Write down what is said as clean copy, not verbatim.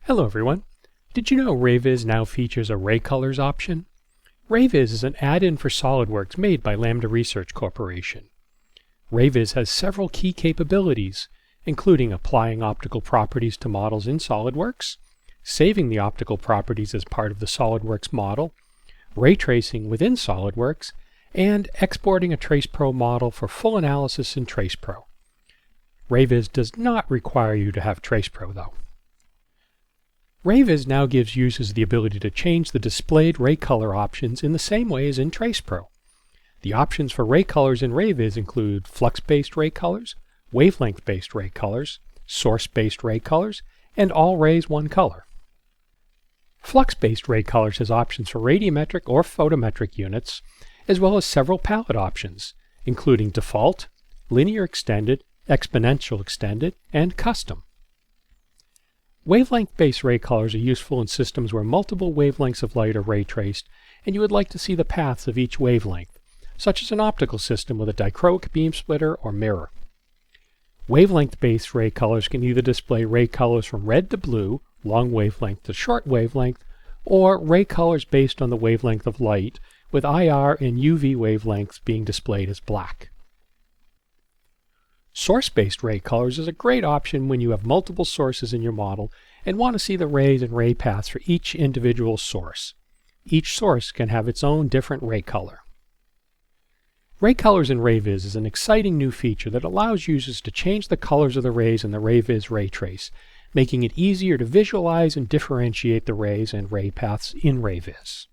Hello everyone. Did you know RayViz now features a Ray Colors option? RayViz is an add-in for SOLIDWORKS made by Lambda Research Corporation. RayViz has several key capabilities, including applying optical properties to models in SOLIDWORKS, saving the optical properties as part of the SOLIDWORKS model, ray tracing within SOLIDWORKS, and exporting a TracePro model for full analysis in TracePro. RayViz does not require you to have TracePro though. RayViz now gives users the ability to change the displayed ray color options in the same way as in TracePro. The options for ray colors in RayViz include flux-based ray colors, wavelength-based ray colors, source-based ray colors, and all rays one color. Flux-based ray colors has options for radiometric or photometric units, as well as several palette options, including default, linear extended, exponential extended, and custom. Wavelength-based ray colors are useful in systems where multiple wavelengths of light are ray traced, and you would like to see the paths of each wavelength, such as an optical system with a dichroic beam splitter or mirror. Wavelength-based ray colors can either display ray colors from red to blue, long wavelength to short wavelength, or ray colors based on the wavelength of light, with IR and UV wavelengths being displayed as black. Source-based ray colors is a great option when you have multiple sources in your model and want to see the rays and ray paths for each individual source. Each source can have its own different ray color. Ray Colors in RayViz is an exciting new feature that allows users to change the colors of the rays in the RayViz ray trace, making it easier to visualize and differentiate the rays and ray paths in RayViz.